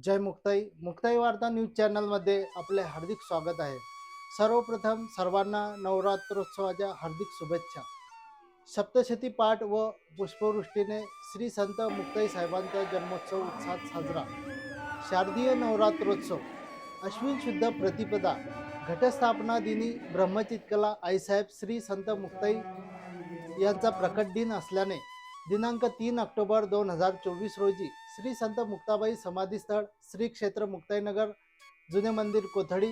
जय मुक्ताई मुक्ताई वार्ता न्यूज चॅनलमध्ये आपले हार्दिक स्वागत आहे। सर्वप्रथम सर्वांना नवरात्रोत्सवाच्या हार्दिक शुभेच्छा। सप्तशती पाठ व पुष्पवृष्टीने श्री संत मुक्ताई साहेबांचा जन्मोत्सव उत्साहात साजरा। शारदीय नवरात्रोत्सव अश्विन शुद्ध प्रतिपदा घटस्थापना दिनी ब्रह्मचितकला आईसाहेब श्री संत मुक्ताई यांचा प्रकट दिन असल्याने दिनांक 3 ऑक्टोबर 2024 रोजी श्री संत मुक्ताबाई समाधीस्थळ श्री क्षेत्र मुक्ताईनगर जुने मंदिर कोथळी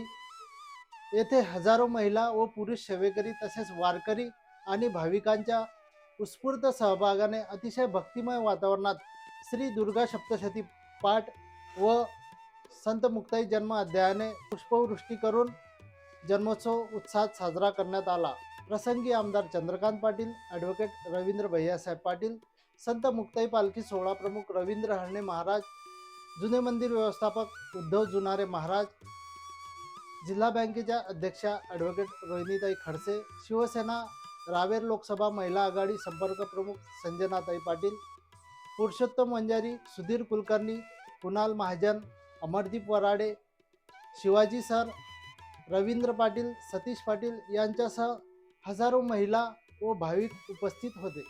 येथे हजारो महिला व पुरुष सेवेकरी तसेच वारकरी आणि भाविकांच्या उत्स्फूर्त सहभागाने अतिशय भक्तिमय वातावरणात श्री दुर्गा सप्तशती पाठ व संत मुक्ताई जन्म अध्यायाने पुष्पवृष्टी करून जन्मोत्सव उत्साहात साजरा करण्यात आला। प्रसंगी आमदार चंद्रकांत पाटील, ॲडव्होकेट रवींद्र भैयासाहेब पाटील, संत मुक्ताई पालखी सोहळा प्रमुख रवींद्र हरणे महाराज, जुने मंदिर व्यवस्थापक उद्धव जुनारे महाराज, जिल्हा बँकेच्या अध्यक्षा ॲडव्होकेट रोहिणीताई खडसे, शिवसेना रावेर लोकसभा महिला आघाडी संपर्क प्रमुख संजनाताई पाटील, पुरुषोत्तम वंजारी, सुधीर कुलकर्णी, कुणाल महाजन, अमरदीप वराडे, शिवाजी सर, रवींद्र पाटील, सतीश पाटील यांच्यासह हजारो महिला व भाविक उपस्थित होते।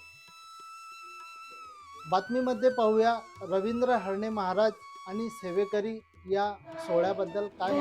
बातमीमध्ये पाहूया रवींद्र हरणे महाराज आणि सेवेकरी या सोहळ्याबद्दल काय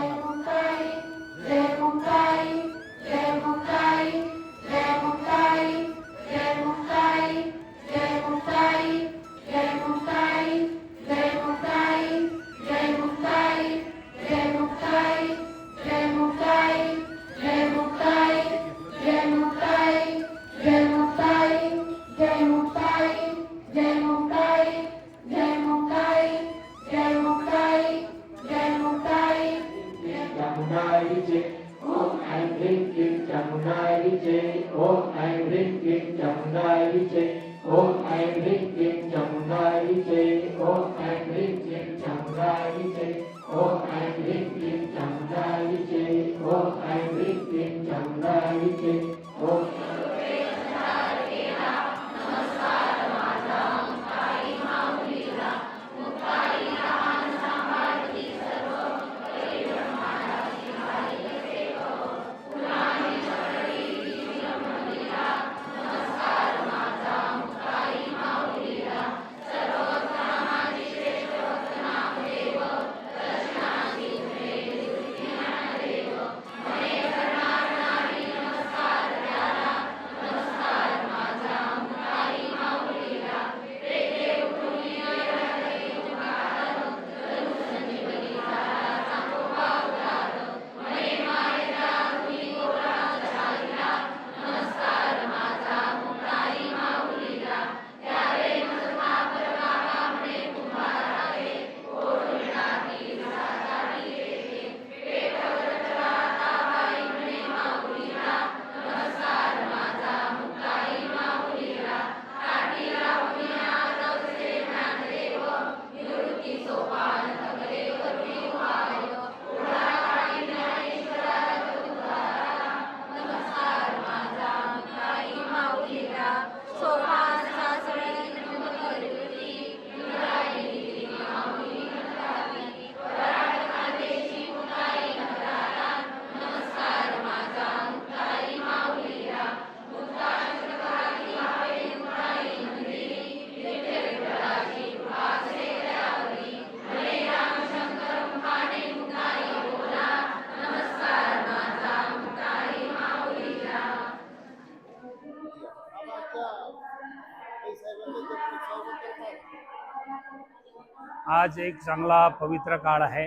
आज एक चांगला पवित्र काळ आहे।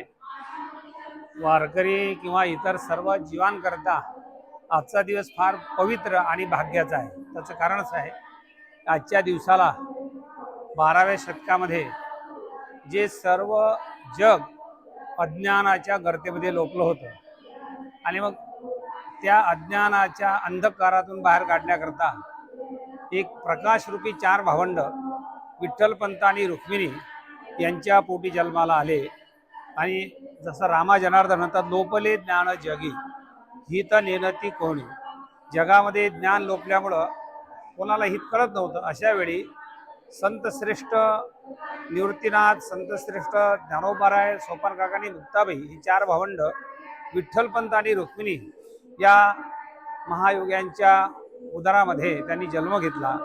वारकरी किंवा इतर सर्व जीवांकरता आजचा दिवस फार पवित्र आणि भाग्याचा आहे। त्याचं कारण असं आहे, आजच्या दिवसाला 12व्या शतकामध्ये जे सर्व जग अज्ञानाच्या गर्तेमध्ये लोकलं होतं आणि मग त्या अज्ञानाच्या अंधकारातून बाहेर काढण्याकरता एक प्रकाशरूपी 4 भावंड विठ्ठलपंत आणि रुक्मिणी यांच्या पोटी जन्माला आले। आणि जसं रामा जनार्दन म्हणतात, लोपले ज्ञान जगी हित नेनती कोणी। जगामध्ये ज्ञान लोपल्यामुळं कोणाला हित कळत नव्हतं। अशा वेळी संत श्रेष्ठ निवृत्तीनाथ, संतश्रेष्ठ ज्ञानोबाराय, सोपान काकानी, मुक्ताबाई ही 4 भावंड विठ्ठलपंत आणि रुक्मिणी या महायोग्यांच्या उदरामध्ये त्यांनी जन्म घेतला.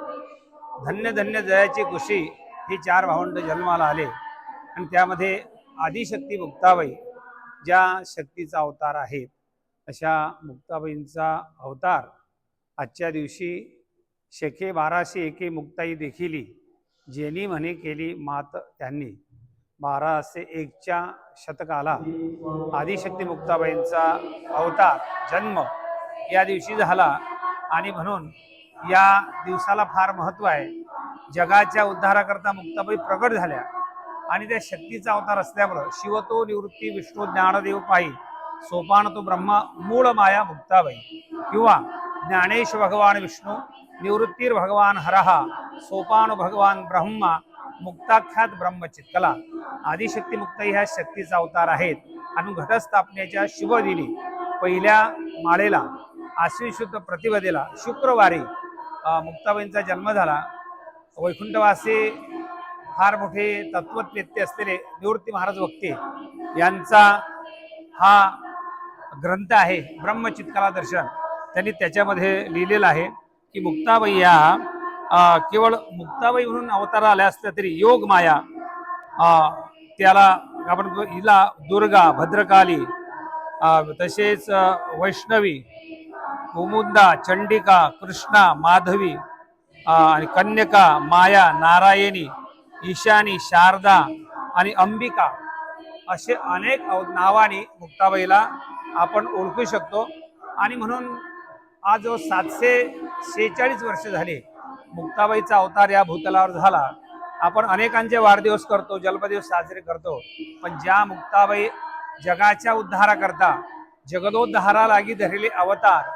धन्य धन्य जयाची कुशी ही 4 भावंड जन्माला आले आणि त्यामध्ये आदिशक्ती मुक्ताबाई ज्या शक्तीचा अवतार आहे, अशा मुक्ताबाईंचा अवतार आजच्या दिवशी शेखे 1201 मुक्ताई देखिली, जेनी म्हणे केली मात त्यांनी. 1201च्या शतकाला आदिशक्ती मुक्ताबाईंचा अवतार जन्म या दिवशी झाला आणि म्हणून या दिवसाला फार महत्त्व आहे. जगाच्या उद्धाराकरता मुक्ताबाई प्रकट झाल्या आणि त्या शक्तीचा अवतार असल्यामुळं शिवतो निवृत्ती विष्णू ज्ञानदेव पायी, सोपान तो ब्रह्मा मूळ माया मुक्ताबाई, किंवा ज्ञानेश भगवान विष्णू, निवृत्तीर भगवान हरहा, सोपान भगवान ब्रह्मा, मुक्ताख्यात ब्रह्मचित्कला. आदिशक्ती मुक्ताई ह्या शक्तीचा अवतार आहेत आणि घटस्थापनेच्या शुभ दिनी पहिल्या माळेला आश्विन शुद्ध प्रतिपदेला शुक्रवारी मुक्ताबाईंचा जन्म झाला. वैकुंठवासी फार मोठे तत्वज्ञ असलेले निवृत्ती महाराज वक्ते यांचा हा ग्रंथ आहे ब्रह्मचित्कला दर्शन. त्यांनी त्याच्यामध्ये लिहिलेलं आहे की मुक्ताबाई या केवळ मुक्ताबाई म्हणून अवतार आल्या असल्या तरी योग माया, त्याला आपण हिला दुर्गा, भद्रकाली, तसेच वैष्णवी, मुमुंदा, चंडिका, कृष्णा, माधवी आणि कन्यका, माया, नारायणी, ईशानी, शारदा आणि अंबिका असे अनेक नावाने मुक्ताबाईला आपण ओळखू शकतो. आणि म्हणून आज जो 746 वर्ष झाले मुक्ताबाईचा अवतार या भूतलावर झाला. आपण अनेकांचे वाढदिवस करतो, जन्मदिवस साजरे करतो, पण ज्या मुक्ताबाई जगाच्या उद्धाराकरता जगदोद्धारा लागी धरलेले अवतार,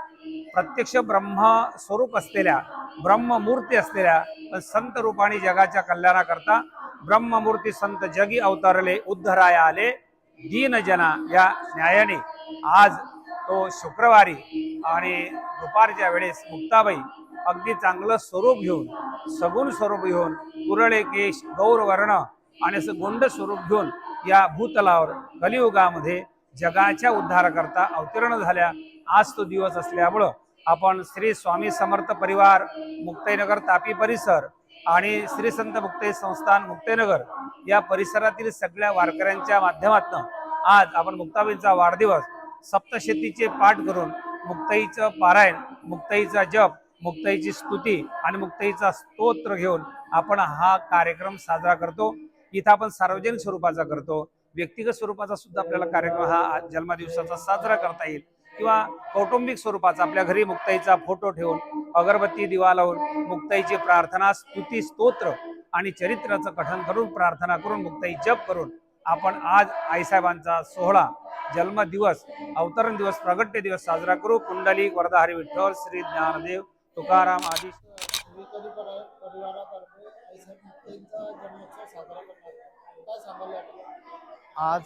प्रत्यक्ष ब्रह्म स्वरूप असलेल्या, ब्रह्ममूर्ती असलेल्या, पण संत रूपाने जगाच्या कल्याणाकरता ब्रह्ममूर्ती संत जगी अवतारले, उद्धराया आले दीन जना या न्यायाने आज तो शुक्रवारी आणि दुपारच्या वेळेस मुक्ताबाई अगदी चांगलं स्वरूप घेऊन, सगुण स्वरूप घेऊन, कुरळे केश, गौरवर्ण आणि असं गोंड स्वरूप घेऊन या भूतलावर कलियुगामध्ये जगाच्या उद्धाराकरता अवतीर्ण झाल्या. आज तो दिवस असल्यामुळं आपण श्री स्वामी समर्थ परिवार मुक्ताईनगर तापी परिसर आणि श्री संत मुक्ताई संस्थान मुक्ताईनगर या परिसरातील सगळ्या वारकऱ्यांच्या माध्यमातून आज आपण मुक्ताबाईंचा वाढदिवस सप्तशतीचे पाठ करून मुक्ताईचं पारायण, मुक्ताईचा जप, मुक्ताईची स्तुती आणि मुक्ताईचा स्तोत्र घेऊन आपण हा कार्यक्रम साजरा करतो. इथं आपण सार्वजनिक स्वरूपाचा करतो, व्यक्तिगत स्वरूपाचा सुद्धा आपल्याला कार्यक्रम हा जन्मदिवसाचा साजरा करता येईल, किंवा कौटुंबिक स्वरूपाचा आपल्या घरी मुक्ताईचा फोटो ठेवून अगरबत्ती दिवा लावून मुक्ताईची प्रार्थना, स्तुती, स्तोत्र आणि चरित्राचं कथन करून प्रार्थना करून मुक्ताई जप करून आपण आज आईसाहेबांचा सोहळा, जन्मदिवस, अवतरण दिवस, प्रगट्य दिवस साजरा करू. कुंडलिक वरदाहरी विठ्ठल श्री ज्ञानदेव तुकाराम आदी परिवारातर्फे आईसाहेब मुक्ताईंचा जन्मोत्सव साजरा करण्यात काय सांगाल याबद्दल? आज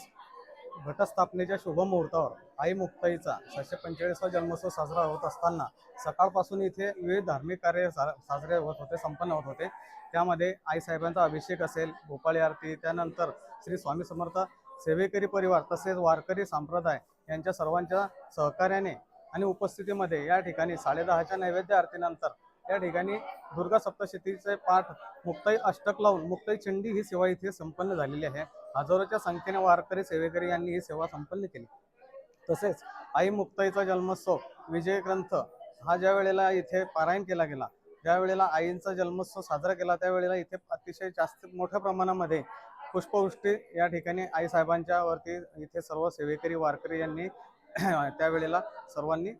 घटस्थापनेच्या शुभ मुहूर्तावर आई मुक्ताईचा 745वा जन्मोत्सव साजरा होत असताना सकाळपासून इथे विविध धार्मिक कार्य साजरे होत होते, संपन्न होत होते. त्यामध्ये आईसाहेबांचा अभिषेक असेल, भोपाळी आरती, त्यानंतर श्री स्वामी समर्थ सेवेकरी परिवार तसेच वारकरी संप्रदाय यांच्या सर्वांच्या सहकार्याने आणि उपस्थितीमध्ये या ठिकाणी 10:30च्या नैवेद्य आरतीनंतर या ठिकाणी दुर्गा सप्तशतीचे पाठ, मुक्ताई अष्टक लावून मुक्ताई चंडी ही सेवा इथे संपन्न झालेली आहे. हजारोच्या संख्येने वारकरी सेवेकरी यांनी ही सेवा संपन्न केली. तसेच आई मुक्ताईचा जन्मोत्सव विजय ग्रंथ हा ज्या वेळेला इथे पारायण केला गेला, ज्या वेळेला आईंचा जन्मोत्सव साजरा केला, त्यावेळेला इथे अतिशय जास्त मोठ्या प्रमाणामध्ये पुष्पवृष्टी या ठिकाणी आई साहेबांच्या वरती इथे सर्व सेवेकरी वारकरी यांनी त्यावेळेला सर्वांनी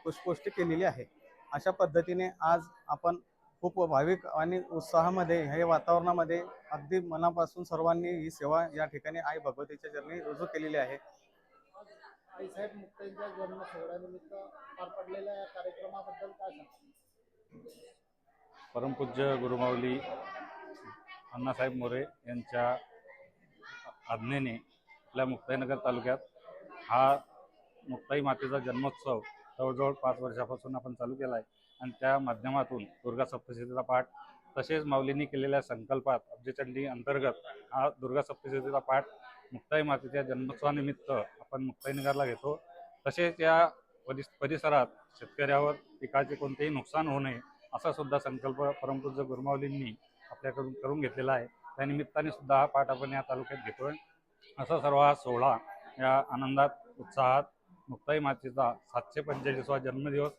पुष्पवृष्टी केलेली आहे. अशा पद्धतीने आज आपण खूप भाविक आणि उत्साहामध्ये हे वातावरणामध्ये अगदी मनापासून सर्वांनी ही सेवा या ठिकाणी आई भगवतीच्या चरणी रुजू केलेली आहे. आईसाहेब मुक्ताईंच्या जन्म सोहळ्यानिमित्त पार पडलेल्या या कार्यक्रमाबद्दल काय सांगाल? परमपूज्य गुरुमाऊली अण्णासाहेब मोरे यांच्या आज्ञेने आपल्या मुक्ताईनगर तालुक्यात हा मुक्ताई मातेचा जन्मोत्सव जवळजवळ 5 वर्षापासून आपण चालू केला आहे आणि त्या माध्यमातून दुर्गा सप्तशतीचा पाठ तसेच माऊलींनी केलेल्या संकल्पात अब्जचंडी अंतर्गत हा दुर्गा सप्तशतीचा पाठ मुक्ताई मातेच्या जन्मोत्सवानिमित्त आपण मुक्ताईनगरला घेतो. तसेच या परिसरात शेतकऱ्यावर पिकाचे कोणतेही नुकसान होऊ नये असा सुद्धा संकल्प परमपूज्य गुरुमाऊलींनी आपल्याकडून करून घेतलेला आहे. त्या निमित्ताने सुद्धा हा पाठ आपण या तालुक्यात घेतोय. असा सर्व हा सोहळा या आनंदात उत्साहात मुक्ताई मातेचा 745वा जन्मदिवस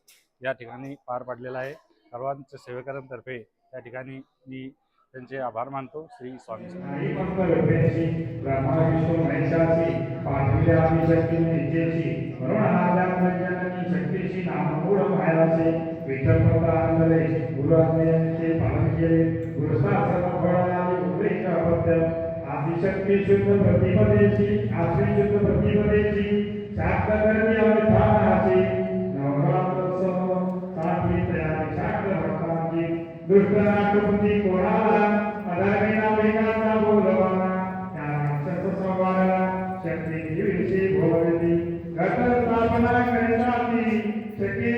या ठिकाणी पार पडलेला आहे. सर्वांच्या सेवेकरांतर्फे त्या ठिकाणी मी त्यांचे आभार मानतो. श्री स्वामी आदिशक्ती शुद्ध प्रतिपदेची आश्री शुद्ध प्रतिपदेची शाक्तकर्मी अवधानाची नवरात्रोत्सव साधी तयारी शाक्त भक्तांची दुष्टनाटपती कोणाला अधर्मीना वेगाचा बोलवाना त्या राक्षस संवाराला शक्ती दिवशी भोवती घट स्थापना करिताती शक्ती